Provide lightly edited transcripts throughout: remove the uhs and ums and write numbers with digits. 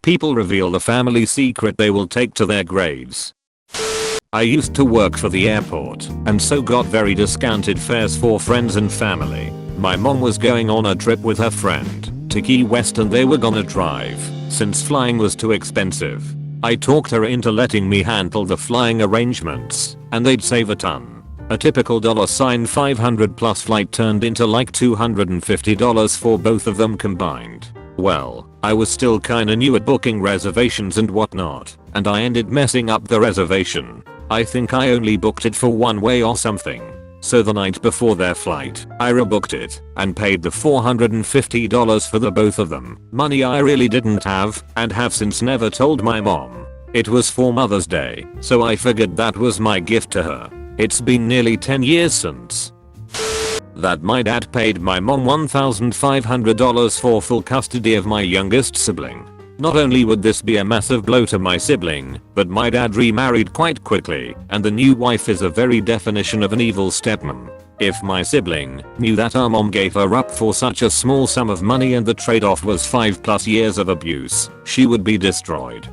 People reveal the family secret they will take to their graves. I used to work for the airport and so got very discounted fares for friends and family. My mom was going on a trip with her friend to Key West and they were gonna drive since flying was too expensive. I talked her into letting me handle the flying arrangements and they'd save a ton. A typical $500 plus flight turned into like $250 for both of them combined. Well, I was still kinda new at booking reservations and whatnot, and I ended messing up the reservation. I think I only booked it for one way or something. So the night before their flight, I rebooked it and paid the $450 for the both of them. Money I really didn't have and have since never told my mom. It was for Mother's Day, so I figured that was my gift to her. It's been nearly 10 years since that my dad paid my mom $1,500 for full custody of my youngest sibling. Not only would this be a massive blow to my sibling, but my dad remarried quite quickly and the new wife is a very definition of an evil stepmom. If my sibling knew that our mom gave her up for such a small sum of money and the trade-off was 5+ years of abuse, she would be destroyed.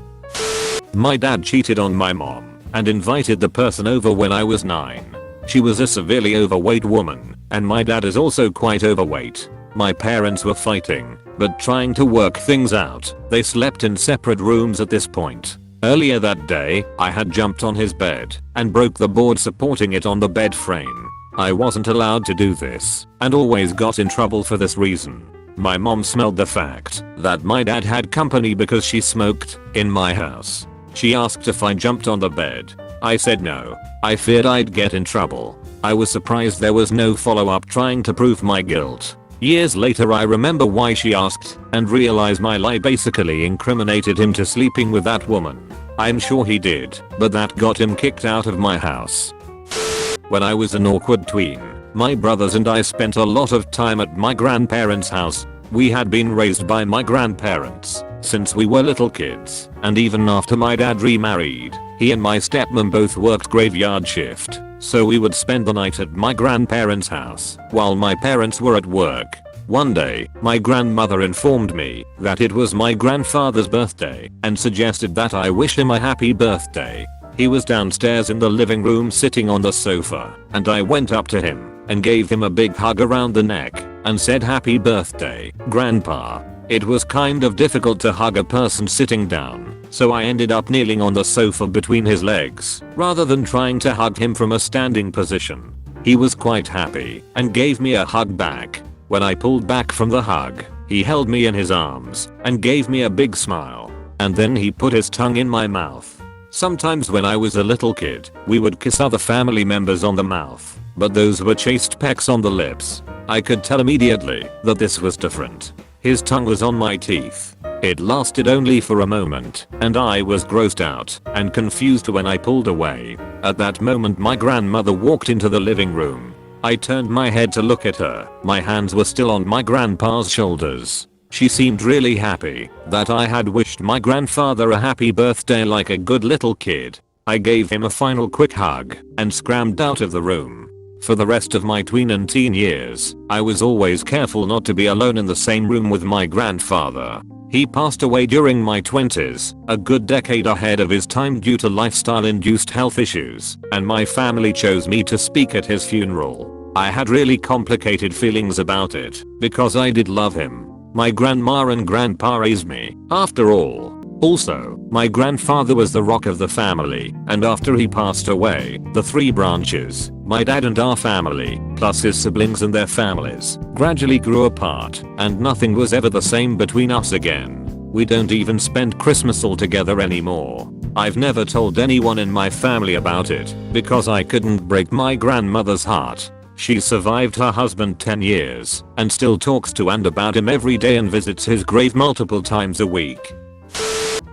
My dad cheated on my mom and invited the person over when I was 9. She was a severely overweight woman, and my dad is also quite overweight. My parents were fighting, but trying to work things out. They slept in separate rooms at this point. Earlier that day, I had jumped on his bed and broke the board supporting it on the bed frame. I wasn't allowed to do this, and always got in trouble for this reason. My mom smelled the fact that my dad had company because she smoked in my house. She asked if I jumped on the bed. I said no. I feared I'd get in trouble. I was surprised there was no follow-up trying to prove my guilt. Years later I remember why she asked and realized my lie basically incriminated him to sleeping with that woman. I'm sure he did, but that got him kicked out of my house. When I was an awkward tween, my brothers and I spent a lot of time at my grandparents' house. We had been raised by my grandparents since we were little kids, and even after my dad remarried, he and my stepmom both worked graveyard shift, so we would spend the night at my grandparents' house while my parents were at work. One day, my grandmother informed me that it was my grandfather's birthday and suggested that I wish him a happy birthday. He was downstairs in the living room sitting on the sofa, and I went up to him and gave him a big hug around the neck and said happy birthday, Grandpa. It was kind of difficult to hug a person sitting down, so I ended up kneeling on the sofa between his legs rather than trying to hug him from a standing position. He was quite happy and gave me a hug back. When I pulled back from the hug, he held me in his arms and gave me a big smile, and then he put his tongue in my mouth. Sometimes when I was a little kid, we would kiss other family members on the mouth, but those were chaste pecks on the lips. I could tell immediately that this was different. His tongue was on my teeth. It lasted only for a moment, and I was grossed out and confused when I pulled away. At that moment my grandmother walked into the living room. I turned my head to look at her. My hands were still on my grandpa's shoulders. She seemed really happy that I had wished my grandfather a happy birthday like a good little kid. I gave him a final quick hug and scrambled out of the room. For the rest of my tween and teen years, I was always careful not to be alone in the same room with my grandfather. He passed away during my 20s, a good decade ahead of his time due to lifestyle-induced health issues, and my family chose me to speak at his funeral. I had really complicated feelings about it, because I did love him. My grandma and grandpa raised me, after all. Also, my grandfather was the rock of the family, and after he passed away, the three branches, my dad and our family, plus his siblings and their families, gradually grew apart, and nothing was ever the same between us again. We don't even spend Christmas all together anymore. I've never told anyone in my family about it, because I couldn't break my grandmother's heart. She survived her husband 10 years, and still talks to and about him every day and visits his grave multiple times a week.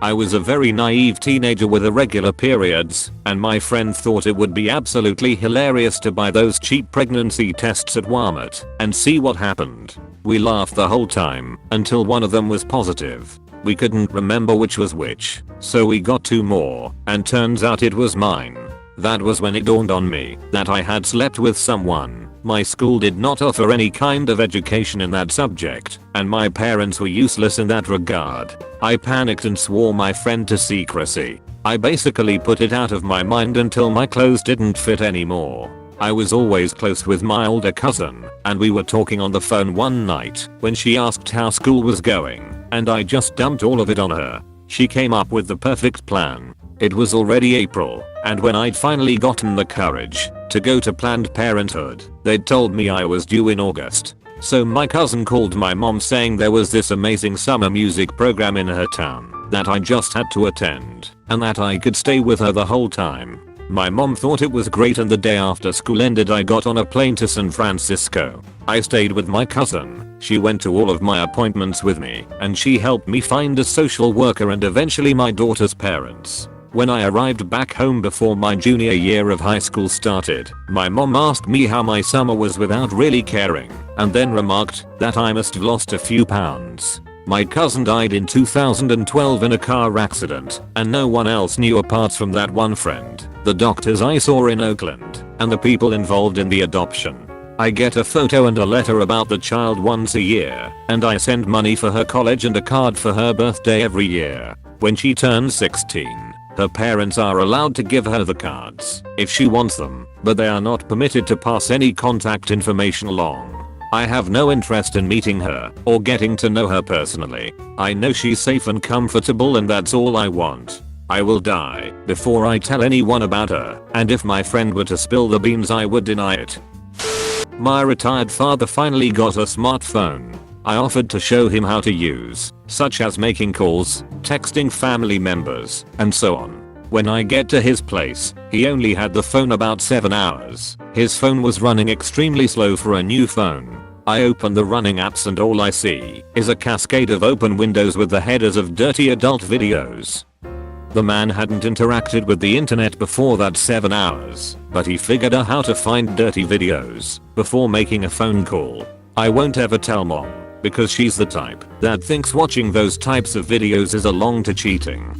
I was a very naive teenager with irregular periods, and my friend thought it would be absolutely hilarious to buy those cheap pregnancy tests at Walmart and see what happened. We laughed the whole time until one of them was positive. We couldn't remember which was which, so we got 2 more, and turns out it was mine. That was when it dawned on me that I had slept with someone. My school did not offer any kind of education in that subject, and my parents were useless in that regard. I panicked and swore my friend to secrecy. I basically put it out of my mind until my clothes didn't fit anymore. I was always close with my older cousin, and we were talking on the phone one night when she asked how school was going, and I just dumped all of it on her. She came up with the perfect plan. It was already April, and when I'd finally gotten the courage to go to Planned Parenthood, they'd told me I was due in August. So my cousin called my mom saying there was this amazing summer music program in her town that I just had to attend, and that I could stay with her the whole time. My mom thought it was great, and the day after school ended I got on a plane to San Francisco. I stayed with my cousin. She went to all of my appointments with me, and she helped me find a social worker and eventually my daughter's parents. When I arrived back home before my junior year of high school started, my mom asked me how my summer was without really caring, and then remarked that I must have lost a few pounds. My cousin died in 2012 in a car accident, and no one else knew apart from that one friend, the doctors I saw in Oakland, and the people involved in the adoption. I get a photo and a letter about the child once a year, and I send money for her college and a card for her birthday every year. When she turns 16, her parents are allowed to give her the cards if she wants them, but they are not permitted to pass any contact information along. I have no interest in meeting her or getting to know her personally. I know she's safe and comfortable, and that's all I want. I will die before I tell anyone about her, and if my friend were to spill the beans I would deny it. My retired father finally got a smartphone. I offered to show him how to use, such as making calls, texting family members, and so on. When I get to his place, he only had the phone about 7 hours. His phone was running extremely slow for a new phone. I open the running apps and all I see is a cascade of open windows with the headers of dirty adult videos. The man hadn't interacted with the internet before that 7 hours, but he figured out how to find dirty videos before making a phone call. I won't ever tell mom, because she's the type that thinks watching those types of videos is along to cheating.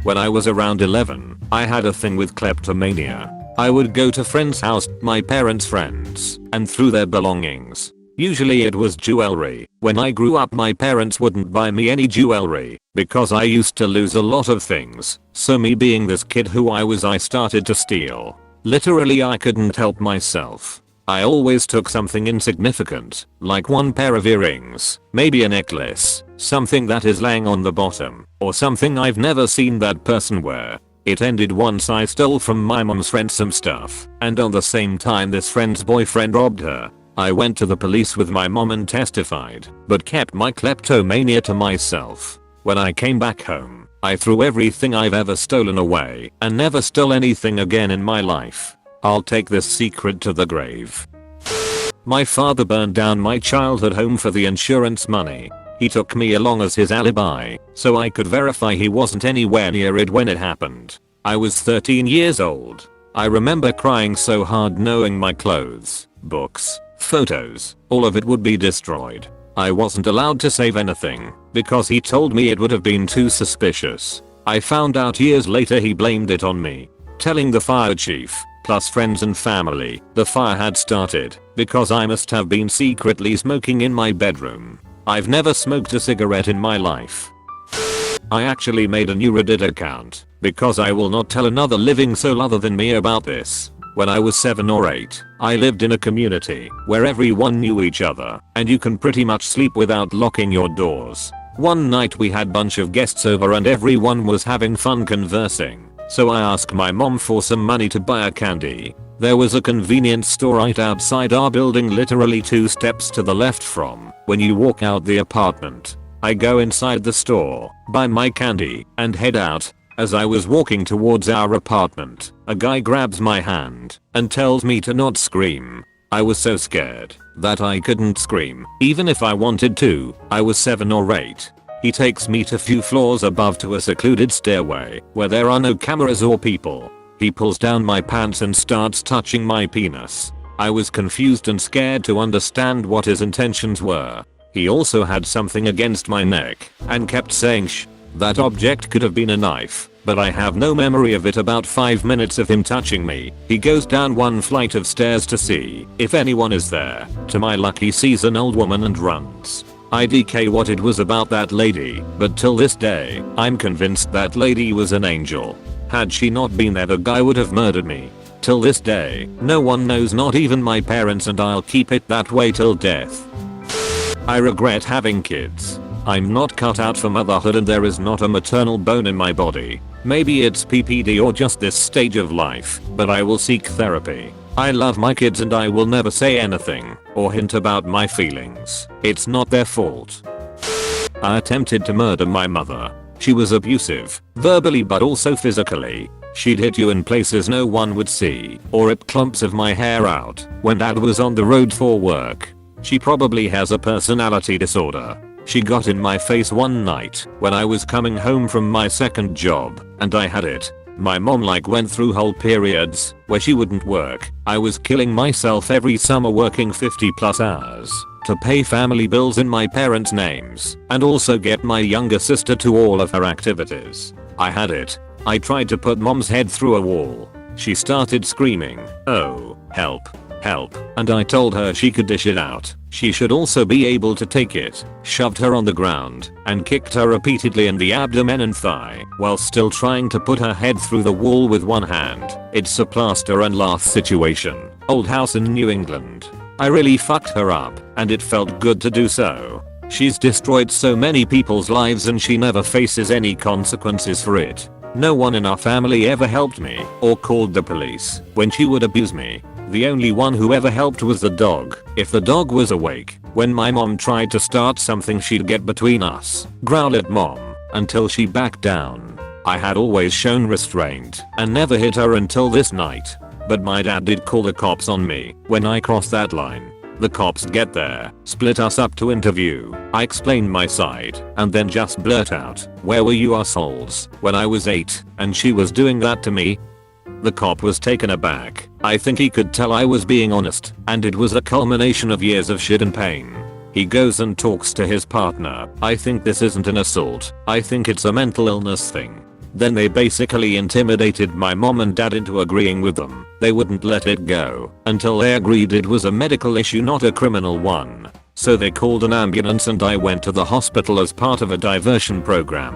When I was around 11, I had a thing with kleptomania. I would go to friends' house, my parents' friends, and through their belongings. Usually it was jewelry. When I grew up, my parents wouldn't buy me any jewelry because I used to lose a lot of things. So me being this kid who I was, I started to steal. Literally, I couldn't help myself. I always took something insignificant, like one pair of earrings, maybe a necklace, something that is laying on the bottom, or something I've never seen that person wear. It ended once I stole from my mom's friend some stuff, and on the same time this friend's boyfriend robbed her. I went to the police with my mom and testified, but kept my kleptomania to myself. When I came back home, I threw everything I've ever stolen away and never stole anything again in my life. I'll take this secret to the grave. My father burned down my childhood home for the insurance money. He took me along as his alibi, so I could verify he wasn't anywhere near it when it happened. I was 13 years old. I remember crying so hard knowing my clothes, books, photos, all of it would be destroyed. I wasn't allowed to save anything because he told me it would have been too suspicious. I found out years later he blamed it on me, telling the fire chief, plus friends and family, the fire had started because I must have been secretly smoking in my bedroom. I've never smoked a cigarette in my life. I actually made a new Reddit account because I will not tell another living soul other than me about this. When I was 7 or 8, I lived in a community where everyone knew each other and you can pretty much sleep without locking your doors. One night we had bunch of guests over and everyone was having fun conversing, so I asked my mom for some money to buy a candy. There was a convenience store right outside our building, literally 2 steps to the left from when you walk out the apartment. I go inside the store, buy my candy, and head out. As I was walking towards our apartment, a guy grabs my hand and tells me to not scream. I was so scared that I couldn't scream, even if I wanted to. I was 7 or 8. He takes me to few floors above to a secluded stairway where there are no cameras or people. He pulls down my pants and starts touching my penis. I was confused and scared to understand what his intentions were. He also had something against my neck and kept saying shh. That object could have been a knife. but I have no memory of it. About 5 minutes of him touching me. He goes down one flight of stairs to see if anyone is there. To my luck he sees an old woman and runs. IDK what it was about that lady, but till this day, I'm convinced that lady was an angel. Had she not been there, the guy would have murdered me. Till this day, no one knows, not even my parents, and I'll keep it that way till death. I regret having kids. I'm not cut out for motherhood and there is not a maternal bone in my body. Maybe it's PPD or just this stage of life, but I will seek therapy. I love my kids and I will never say anything or hint about my feelings. It's not their fault. I attempted to murder my mother. She was abusive, verbally but also physically. She'd hit you in places no one would see, or rip clumps of my hair out when dad was on the road for work. She probably has a personality disorder. She got in my face one night when I was coming home from my second job, and I had it. My mom went through whole periods where she wouldn't work. I was killing myself every summer working 50+ hours to pay family bills in my parents' names and also get my younger sister to all of her activities. I had it. I tried to put mom's head through a wall. She started screaming, "Oh, help, help," and I told her she could dish it out. She should also be able to take it. Shoved her on the ground and kicked her repeatedly in the abdomen and thigh while still trying to put her head through the wall with one hand. It's a plaster and lath situation. Old house in New England. I really fucked her up and it felt good to do so. She's destroyed so many people's lives and she never faces any consequences for it. No one in our family ever helped me or called the police when she would abuse me. The only one who ever helped was the dog. If the dog was awake, when my mom tried to start something, she'd get between us, growl at mom, until she backed down. I had always shown restraint and never hit her until this night. But my dad did call the cops on me when I crossed that line. The cops get there, split us up to interview. I explained my side and then just blurt out, "Where were you assholes when I was 8 and she was doing that to me?" The cop was taken aback. I think he could tell I was being honest, and it was a culmination of years of shit and pain. He goes and talks to his partner. "I think this isn't an assault. I think it's a mental illness thing." Then they basically intimidated my mom and dad into agreeing with them. They wouldn't let it go until they agreed it was a medical issue, not a criminal one. So they called an ambulance and I went to the hospital as part of a diversion program.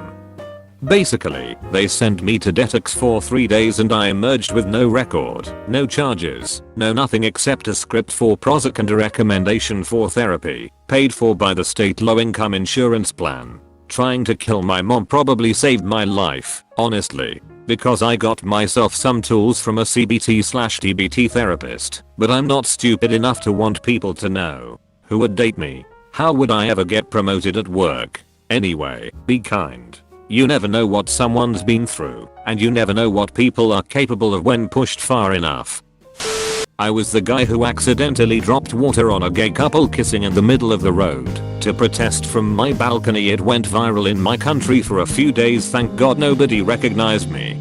Basically, they sent me to detox for 3 days and I emerged with no record, no charges, no nothing except a script for Prozac and a recommendation for therapy, paid for by the state low-income insurance plan. Trying to kill my mom probably saved my life, honestly, because I got myself some tools from a CBT/TBT therapist, but I'm not stupid enough to want people to know. Who would date me? How would I ever get promoted at work? Anyway, be kind. You never know what someone's been through, and you never know what people are capable of when pushed far enough. I was the guy who accidentally dropped water on a gay couple kissing in the middle of the road to protest from my balcony. It went viral in my country for a few days. Thank God nobody recognized me.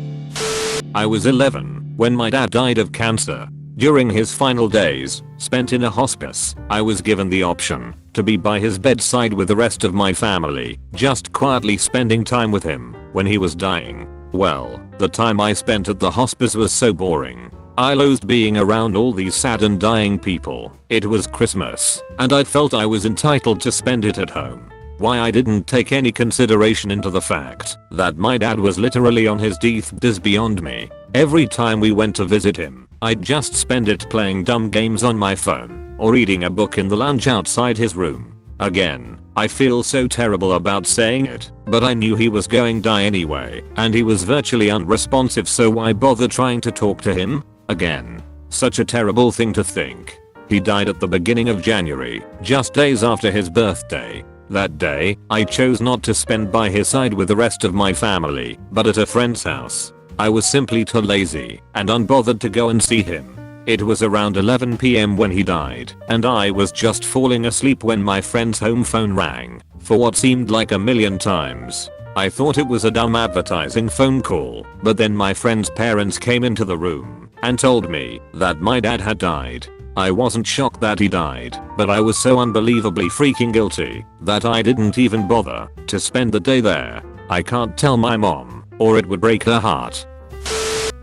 I was 11 when my dad died of cancer. During his final days, spent in a hospice, I was given the option to be by his bedside with the rest of my family, just quietly spending time with him when he was dying. Well, the time I spent at the hospice was so boring. I loathed being around all these sad and dying people. It was Christmas, and I felt I was entitled to spend it at home. Why I didn't take any consideration into the fact that my dad was literally on his deathbed is beyond me. Every time we went to visit him, I'd just spend it playing dumb games on my phone or reading a book in the lounge outside his room. Again, I feel so terrible about saying it, but I knew he was going to die anyway, and he was virtually unresponsive, so why bother trying to talk to him? Again, such a terrible thing to think. He died at the beginning of January, just days after his birthday. That day, I chose not to spend by his side with the rest of my family, but at a friend's house. I was simply too lazy and unbothered to go and see him. It was around 11 PM when he died, and I was just falling asleep when my friend's home phone rang, for what seemed like a million times. I thought it was a dumb advertising phone call, but then my friend's parents came into the room and told me that my dad had died. I wasn't shocked that he died, but I was so unbelievably freaking guilty that I didn't even bother to spend the day there. I can't tell my mom or it would break her heart.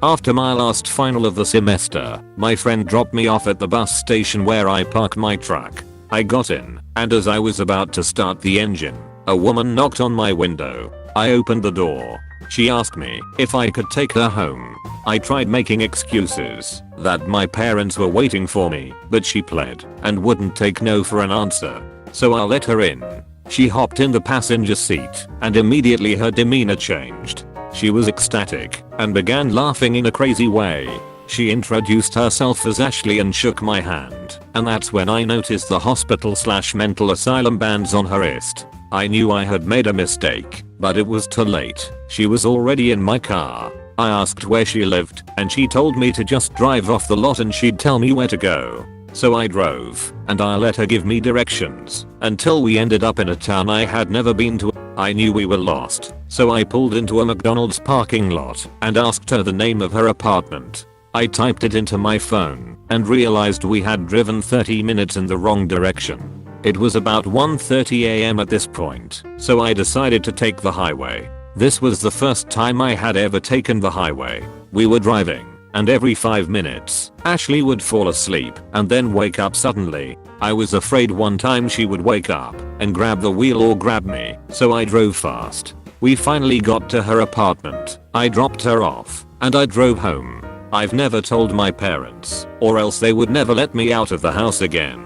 After my last final of the semester, my friend dropped me off at the bus station where I park my truck. I got in, and as I was about to start the engine, a woman knocked on my window. I opened the door. She asked me if I could take her home. I tried making excuses that my parents were waiting for me, but she pled and wouldn't take no for an answer. So I let her in. She hopped in the passenger seat, and immediately her demeanor changed. She was ecstatic and began laughing in a crazy way. She introduced herself as Ashley and shook my hand, and that's when I noticed the hospital/mental asylum bands on her wrist. I knew I had made a mistake, but it was too late. She was already in my car. I asked where she lived, and she told me to just drive off the lot and she'd tell me where to go. So I drove, and I let her give me directions, until we ended up in a town I had never been to. I knew we were lost, so I pulled into a McDonald's parking lot and asked her the name of her apartment. I typed it into my phone and realized we had driven 30 minutes in the wrong direction. It was about 1:30 AM at this point, so I decided to take the highway. This was the first time I had ever taken the highway. We were driving, and every 5 minutes, Ashley would fall asleep and then wake up suddenly. I was afraid one time she would wake up and grab the wheel or grab me, so I drove fast. We finally got to her apartment. I dropped her off, and I drove home. I've never told my parents, or else they would never let me out of the house again.